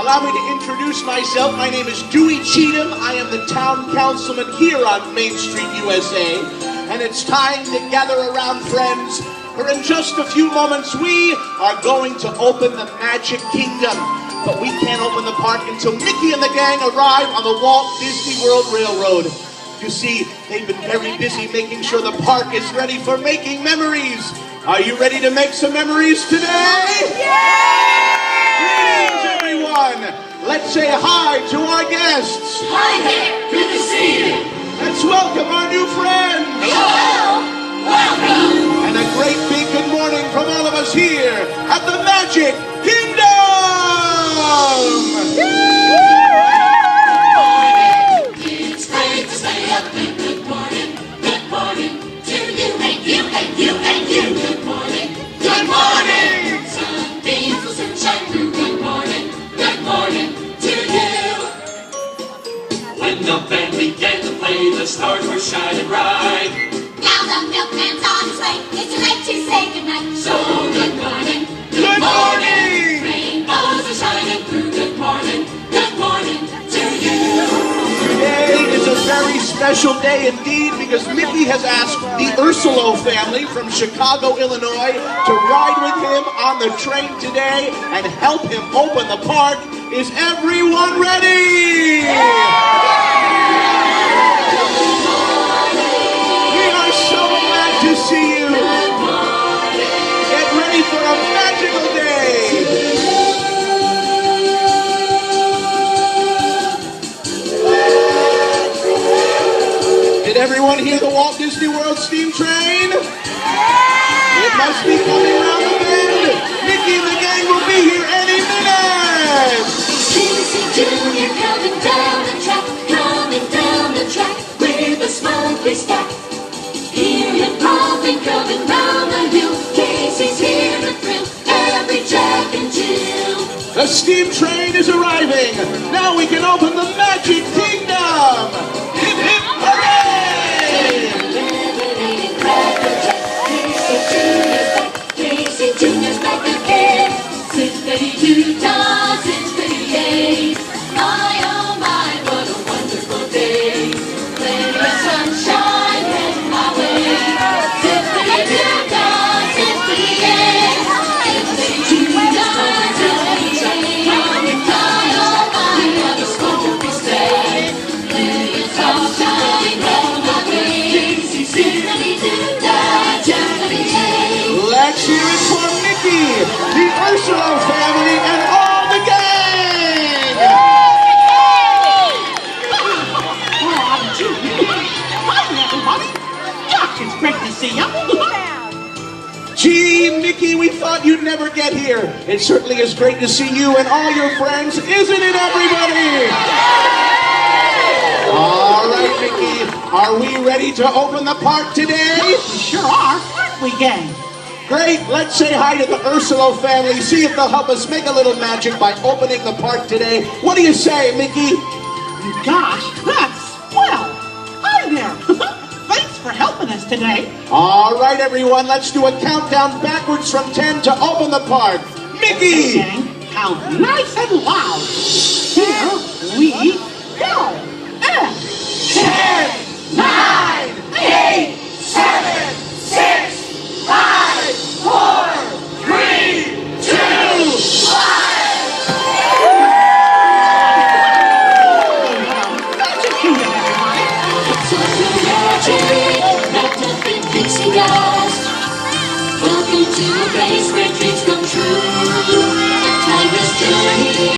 allow me to introduce myself. My name is Dewey Cheatham. I am the town councilman here on Main Street, USA. And it's time to gather around, friends, for in just a few moments we are going to open the Magic Kingdom. But we can't open the park until Mickey and the gang arrive on the Walt Disney World Railroad. You see, they've been very busy making sure the park is ready for making memories. Are you ready to make some memories today? Yeah! Greetings, everyone. Let's say hi to our guests. Hi there. Good to see you. Let's welcome our new friends. Hello. Welcome. And a great big good morning from all of us here at the Magic Kingdom. It's great to stay up and good morning to you and you and you and you. Good morning, sunbeams will soon shine through. Good morning to you. When the band began to play, the stars were shining bright. Now the milkman's on his way. It's too late to say goodnight. So good morning, Good morning. rainbows are shining through. Good morning to you. Today is a very special day indeed because Mickey has asked the Ursulo family from Chicago, Illinois to ride with him on the train today and help him open the park. Is everyone ready? We are so glad to see you. Get ready for a magical day. Did everyone hear the Walt Disney World steam train? It must be coming around the bend. Mickey and the gang will be here any minute. Casey Jr. coming down the track with a smoky stack. Hear him pumping, coming round the hill. Casey's here to thrill every Jack and Jill. The steam train is arriving. Now we can open the Magic Kingdom. Hip, hip, hooray! Levitating Cracker Jack. Casey Jr.'s back again. 6:32 to 6:38. My oh my, what a wonderful day. Plenty of sunshine heading my way. 6:32 to 6:38. 6:32 to 6:38. My oh my, what a wonderful day. Plenty of sunshine heading my way. 6:32 to 6:38. Let's hear it for Mickey, the Ursulo family, and all the gang! Hi, everybody. Gosh, it's great to see you. Gee, Mickey, we thought you'd never get here. It certainly is great to see you and all your friends, isn't it, everybody? All right, Mickey, are we ready to open the park today? We sure are, aren't we, gang? Great, let's say hi to the Ursulo family, see if they'll help us make a little magic by opening the park today. What do you say, Mickey? Gosh, that's swell. Hi there. Thanks for helping us today. All right, everyone, let's do a countdown backwards from 10 to open the park. Mickey! Gang, count nice and loud. Here we go. 10, 9, 8, 7, 6, 5, 4, 3, 2, 1. Magic Kingdom, everybody. Nothing Pixie does. Welcome to a place where dreams come true. A timeless journey.